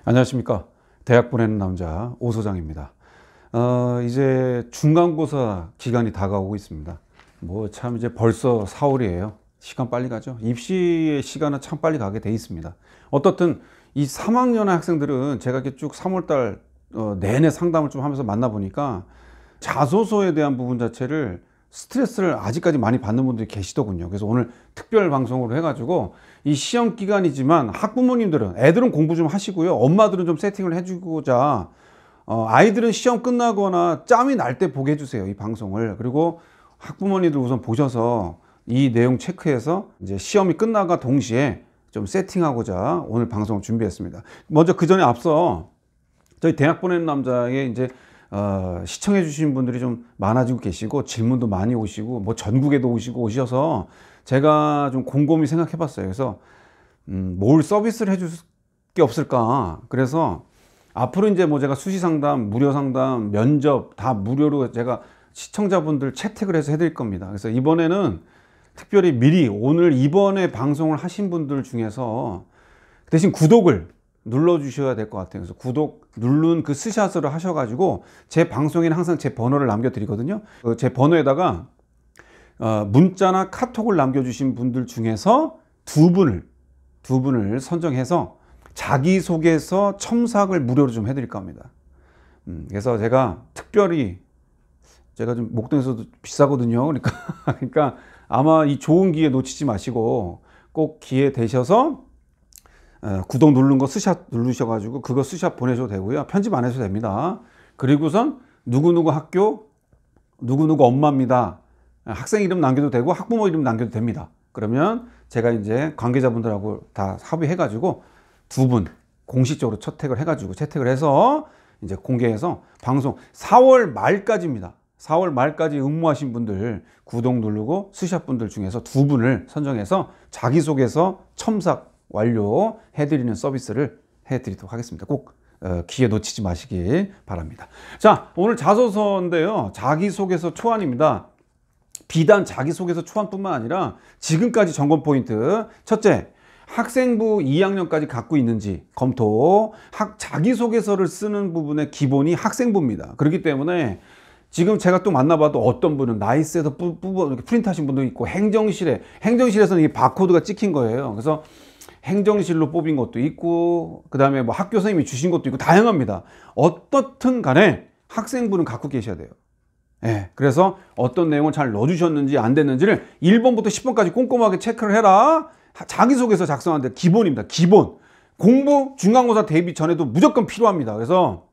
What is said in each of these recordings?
안녕하십니까. 대학 보내는 남자 오 소장입니다. 이제 중간고사 기간이 다가오고 있습니다. 뭐 참 이제 벌써 4월이에요. 시간 빨리 가죠. 입시의 시간은 참 빨리 가게 돼 있습니다. 어떻든 이 3학년 학생들은 제가 이렇게 쭉 3월달 내내 상담을 좀 하면서 만나보니까 자소서에 대한 부분 자체를 스트레스를 아직까지 많이 받는 분들이 계시더군요. 그래서 오늘 특별 방송으로 해가지고 이 시험 기간이지만 학부모님들은 애들은 공부 좀 하시고요. 엄마들은 좀 세팅을 해주고자 아이들은 시험 끝나거나 짬이 날 때 보게 해주세요. 이 방송을. 그리고 학부모님들 우선 보셔서 이 내용 체크해서 이제 시험이 끝나가 동시에 좀 세팅하고자 오늘 방송을 준비했습니다. 먼저 그 전에 앞서 저희 대학 보내는 남자의 이제 시청해 주신 분들이 좀 많아지고 계시고 질문도 많이 오시고 뭐 전국에도 오셔서 제가 좀 곰곰이 생각해 봤어요. 그래서 뭘 서비스를 해줄 게 없을까. 그래서 앞으로 이제 뭐 제가 수시 상담, 무료 상담, 면접 다 무료로 제가 시청자분들 채택을 해서 해드릴 겁니다. 그래서 이번에는 특별히 미리 오늘 이번에 방송을 하신 분들 중에서 대신 구독을 눌러주셔야 될 것 같아요. 그래서 구독 누른 그 스샷을 하셔가지고 제 방송에는 항상 제 번호를 남겨드리거든요. 제 번호에다가 문자나 카톡을 남겨주신 분들 중에서 두 분을 선정해서 자기소개서 첨삭을 무료로 좀 해드릴 겁니다. 그래서 제가 특별히 제가 좀 목동에서도 비싸거든요. 그러니까 아마 이 좋은 기회 놓치지 마시고 꼭 기회 되셔서 구독 누른 거 스샷 누르셔가지고 그거 스샷 보내셔도 되고요. 편집 안 해도 됩니다. 그리고선 누구누구 학교 누구누구 엄마입니다. 학생 이름 남겨도 되고 학부모 이름 남겨도 됩니다. 그러면 제가 이제 관계자분들하고 다 합의해가지고 두 분 공식적으로 채택을 해서 이제 공개해서 방송 4월 말까지입니다. 4월 말까지 응모하신 분들 구독 누르고 스샷 분들 중에서 두 분을 선정해서 자기소개서 첨삭 완료 해드리는 서비스를 해드리도록 하겠습니다. 꼭 기회 놓치지 마시기 바랍니다. 자, 오늘 자소서인데요. 자기소개서 초안입니다. 비단 자기소개서 초안뿐만 아니라 지금까지 점검 포인트. 첫째, 학생부 2학년까지 갖고 있는지 검토. 자기소개서를 쓰는 부분의 기본이 학생부입니다. 그렇기 때문에 지금 제가 또 만나봐도 어떤 분은 나이스에서 이렇게 프린트하신 분도 있고 행정실에서는 이 바코드가 찍힌 거예요. 그래서 행정실로 뽑은 것도 있고 그 다음에 뭐 학교 선생님이 주신 것도 있고 다양합니다. 어떻든 간에 학생부는 갖고 계셔야 돼요. 예, 그래서 어떤 내용을 잘 넣어주셨는지 안 됐는지를 1번부터 10번까지 꼼꼼하게 체크를 해라. 자기소개서 작성하는데 기본입니다. 기본. 공부 중간고사 대비 전에도 무조건 필요합니다. 그래서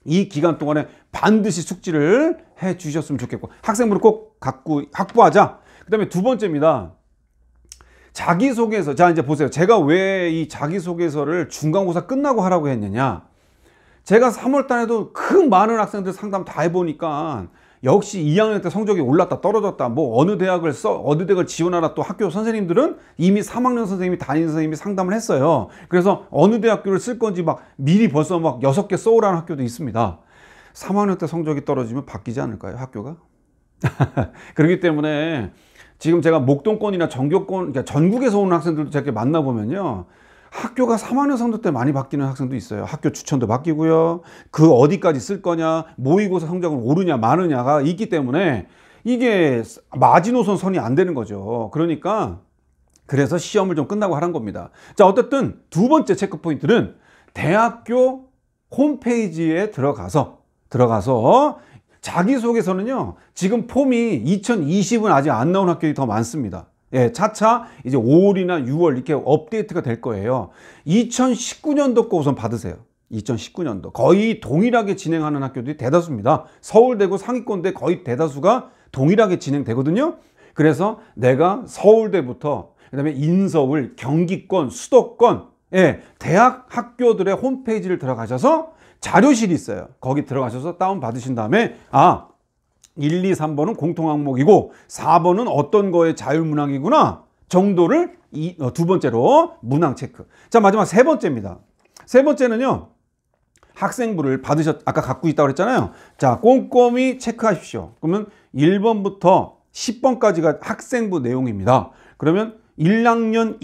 이 기간 동안에 반드시 숙지를 해 주셨으면 좋겠고 학생부를 꼭 확보하자. 그 다음에 두 번째입니다. 자기소개서. 자, 이제 보세요. 제가 왜 이 자기소개서를 중간고사 끝나고 하라고 했느냐. 제가 3월 달에도 그 많은 학생들 상담 다 해보니까 역시 2학년 때 성적이 올랐다 떨어졌다 뭐 어느 대학을 지원하라 또 학교 선생님들은 이미 3학년 선생님이 담임 선생님이 상담을 했어요. 그래서 어느 대학교를 쓸 건지 막 미리 벌써 막 6개 써오라는 학교도 있습니다. 3학년 때 성적이 떨어지면 바뀌지 않을까요, 학교가? 그렇기 때문에 지금 제가 목동권이나 전교권, 그러니까 전국에서 오는 학생들도 제가 만나보면요. 학교가 3학년 성적 때 많이 바뀌는 학생도 있어요. 학교 추천도 바뀌고요. 그 어디까지 쓸 거냐, 모의고사 성적은 오르냐 마느냐가 있기 때문에 이게 마지노선 선이 안 되는 거죠. 그러니까 그래서 시험을 좀 끝나고 하란 겁니다. 자, 어쨌든 두 번째 체크 포인트는 대학교 홈페이지에 들어가서 자기소개서는요, 지금 폼이 2020은 아직 안 나온 학교들이 더 많습니다. 예, 차차 이제 5월이나 6월 이렇게 업데이트가 될 거예요. 2019년도 거 우선 받으세요. 2019년도. 거의 동일하게 진행하는 학교들이 대다수입니다. 서울대고 상위권대 거의 대다수가 동일하게 진행되거든요. 그래서 내가 서울대부터 그다음에 인서울, 경기권, 수도권, 예, 대학 학교들의 홈페이지를 들어가셔서 자료실이 있어요. 거기 들어가셔서 다운 받으신 다음에 1, 2, 3번은 공통항목이고 4번은 어떤 거의 자율문항이구나 정도를 두 번째로 문항 체크. 자, 마지막 세 번째입니다. 세 번째는요. 학생부를 아까 갖고 있다고 그랬잖아요. 자, 꼼꼼히 체크하십시오. 그러면 1번부터 10번까지가 학생부 내용입니다. 그러면 1학년,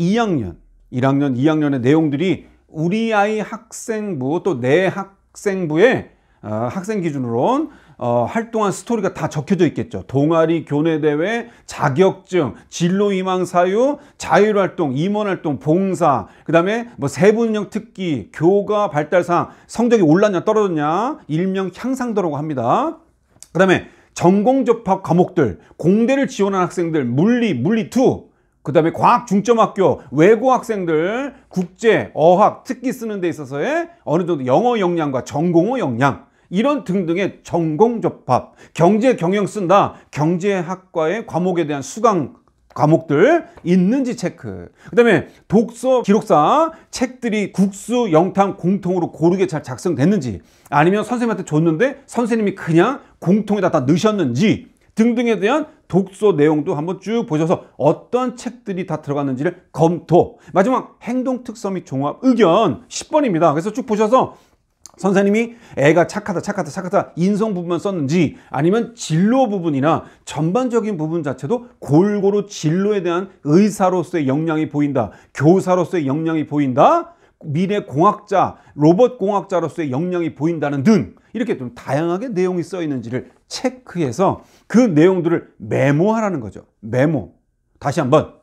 2학년의 내용들이 우리 아이 학생부 또 내 학생부의 학생 기준으로는 활동한 스토리가 다 적혀져 있겠죠. 동아리, 교내대회, 자격증, 진로희망 사유, 자율활동, 임원활동, 봉사, 그 다음에 뭐 세부능력 특기, 교과 발달사항, 성적이 올랐냐 떨어졌냐, 일명 향상도라고 합니다. 그 다음에 전공접합 과목들, 공대를 지원한 학생들, 물리2, 그 다음에 과학 중점학교, 외고 학생들, 국제, 어학, 특기 쓰는 데 있어서의 어느 정도 영어 역량과 전공어 역량, 이런 등등의 전공접합, 경제, 경영 쓴다, 경제학과의 과목에 대한 수강 과목들 있는지 체크. 그 다음에 독서, 기록사, 책들이 국수, 영탐 공통으로 고르게 잘 작성됐는지, 아니면 선생님한테 줬는데 선생님이 그냥 공통에다 다 넣으셨는지 등등에 대한 독서 내용도 한번 쭉 보셔서 어떤 책들이 다 들어갔는지를 검토. 마지막 행동 특성 및 종합 의견 10번입니다. 그래서 쭉 보셔서 선생님이 애가 착하다 인성 부분만 썼는지, 아니면 진로 부분이나 전반적인 부분 자체도 골고루 진로에 대한 의사로서의 역량이 보인다, 교사로서의 역량이 보인다, 미래 공학자, 로봇 공학자로서의 역량이 보인다는 등 이렇게 좀 다양하게 내용이 써 있는지를 체크해서 그 내용들을 메모하라는 거죠. 메모. 다시 한번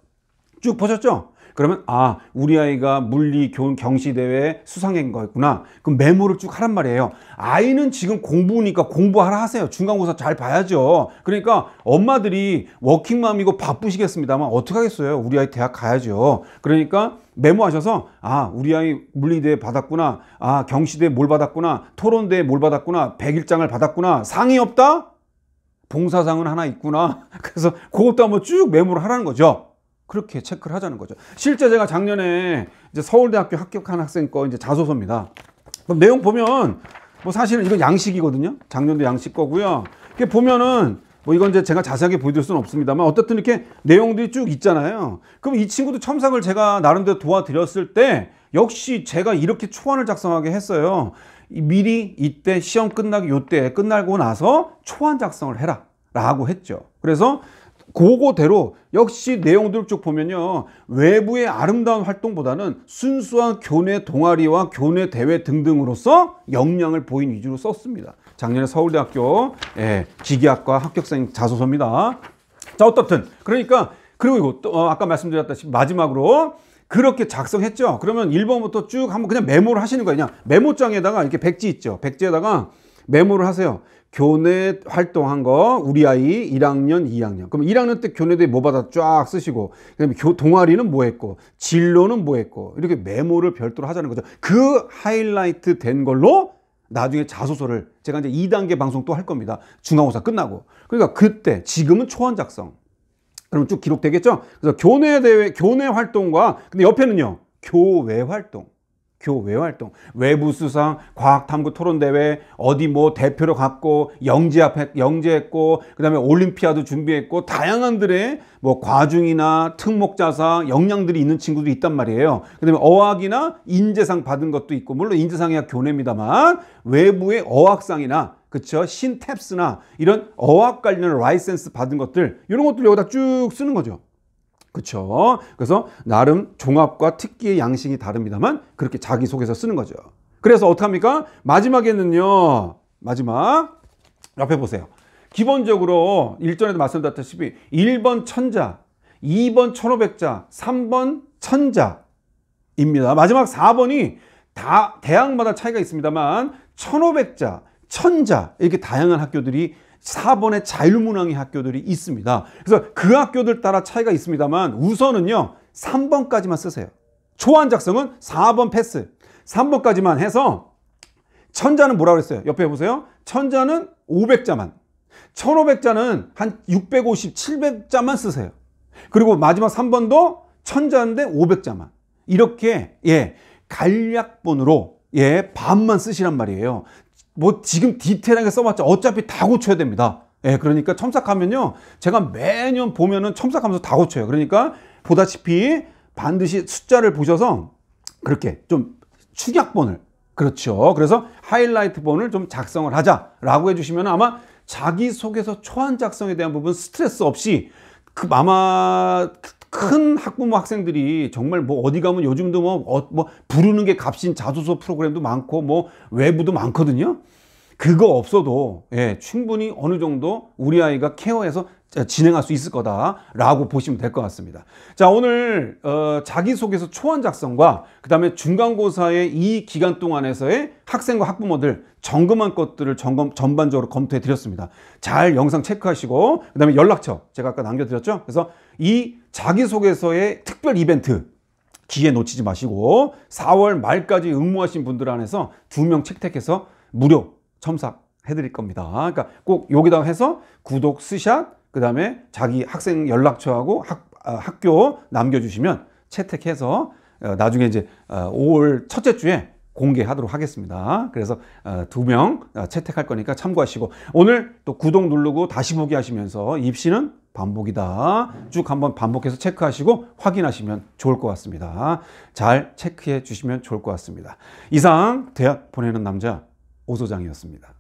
쭉 보셨죠? 그러면 우리 아이가 물리 경시대회 수상한 거였구나. 그럼 메모를 쭉 하란 말이에요. 아이는 지금 공부니까 공부하라 하세요. 중간고사 잘 봐야죠. 그러니까 엄마들이 워킹맘이고 바쁘시겠습니다만 어떡하겠어요. 우리 아이 대학 가야죠. 그러니까 메모하셔서 우리 아이 물리대회 받았구나, 경시대회 뭘 받았구나, 토론대회 뭘 받았구나, 100일장을 받았구나, 상이 없다? 봉사상은 하나 있구나. 그래서 그것도 한번 쭉 메모를 하라는 거죠. 그렇게 체크를 하자는 거죠. 실제 제가 작년에 이제 서울대학교 합격한 학생 거 이제 자소서입니다. 그럼 내용 보면 뭐 사실은 이건 양식이거든요. 작년도 양식 거고요. 이렇게 보면은 뭐 이건 이제 제가 자세하게 보여드릴 수는 없습니다만 어떻든 이렇게 내용들이 쭉 있잖아요. 그럼 이 친구도 첨삭을 제가 나름대로 도와드렸을 때 역시 제가 이렇게 초안을 작성하게 했어요. 미리 이때 시험 끝나기 요때 끝나고 나서 초안 작성을 해라 라고 했죠. 그래서 그거대로 역시 내용들 쭉 보면요, 외부의 아름다운 활동보다는 순수한 교내 동아리와 교내 대회 등등으로서 역량을 보인 위주로 썼습니다. 작년에 서울대학교 기계학과 합격생 자소서입니다. 자, 어떻든 그러니까 그리고 이거 또 아까 말씀드렸다시피 마지막으로 그렇게 작성했죠. 그러면 1번부터 쭉 한번 그냥 메모를 하시는 거예요. 그냥 메모장에다가 이렇게 백지 있죠. 백지에다가 메모를 하세요. 교내 활동한 거 우리 아이 1학년, 2학년. 그럼 1학년 때 교내대회 뭐 받아 쫙 쓰시고, 그다음에 동아리는 뭐 했고, 진로는 뭐 했고, 이렇게 메모를 별도로 하자는 거죠. 그 하이라이트 된 걸로 나중에 자소서를 제가 이제 2단계 방송 또 할 겁니다. 중간고사 끝나고. 그러니까 그때 지금은 초안 작성. 그럼 쭉 기록되겠죠? 그래서 교내 대회, 교내 활동과 근데 옆에는요. 교외 활동. 교외 활동, 외부 수상, 과학 탐구 토론 대회, 어디 뭐 대표로 갔고, 영재했고, 그다음에 올림피아도 준비했고, 다양한들의 뭐 과중이나 특목자사 역량들이 있는 친구도 있단 말이에요. 그다음에 어학이나 인재상 받은 것도 있고, 물론 인재상이야 교내입니다만 외부의 어학상이나 그쵸, 신탭스나 이런 어학 관련 라이센스 받은 것들, 이런 것들 여기다 쭉 쓰는 거죠. 그쵸. 그래서 나름 종합과 특기의 양식이 다릅니다만 그렇게 자기소개서 쓰는 거죠. 그래서 어떡합니까? 마지막에는요, 마지막 옆에 보세요. 기본적으로 일전에도 말씀드렸다시피 1번 천자, 2번 1500자, 3번 천자입니다. 마지막 4번이 다 대학마다 차이가 있습니다만 1500자, 천자 이렇게 다양한 학교들이 4번의 자율문항의 학교들이 있습니다. 그래서 그 학교들 따라 차이가 있습니다만 우선은요 3번까지만 쓰세요. 초안 작성은 4번 패스, 3번까지만 해서 천자는 뭐라고 그랬어요? 옆에 보세요. 천자는 500자만, 1500자는 한 650, 700자만 쓰세요. 그리고 마지막 3번도 천자인데 500자만 이렇게 간략본으로 반만 쓰시란 말이에요. 뭐 지금 디테일하게 써봤자 어차피 다 고쳐야 됩니다. 그러니까 첨삭하면요 제가 매년 보면은 첨삭하면서 다 고쳐요. 그러니까 보다시피 반드시 숫자를 보셔서 그렇게 좀 축약본을, 그렇죠, 그래서 하이라이트 본을 좀 작성을 하자라고 해주시면 아마 자기소개서 초안 작성에 대한 부분 스트레스 없이 아마 큰 학부모 학생들이 정말 뭐 어디 가면 요즘도 뭐 부르는 게 값인 자소서 프로그램도 많고 뭐 외부도 많거든요. 그거 없어도 예, 충분히 어느 정도 우리 아이가 케어해서 진행할 수 있을 거다라고 보시면 될 것 같습니다. 자, 오늘 자기소개서 초안 작성과 그 다음에 중간고사의 이 기간 동안에서의 학생과 학부모들 점검한 것들을 전반적으로 검토해 드렸습니다. 잘 영상 체크하시고 그 다음에 연락처 제가 아까 남겨드렸죠. 그래서 이 자기소개서의 특별 이벤트 기회 놓치지 마시고 4월 말까지 응모하신 분들 안에서 2명 채택해서 무료 첨삭해 드릴 겁니다. 그러니까 꼭 여기다가 해서 구독 스샷 그 다음에 자기 학생 연락처하고 학교 남겨주시면 채택해서 나중에 이제 5월 첫째 주에 공개하도록 하겠습니다. 그래서 2명 채택할 거니까 참고하시고 오늘 또 구독 누르고 다시 보기 하시면서 입시는 반복이다. 쭉 한번 반복해서 체크하시고 확인하시면 좋을 것 같습니다. 잘 체크해 주시면 좋을 것 같습니다. 이상 대학 보내는 남자 오 소장이었습니다.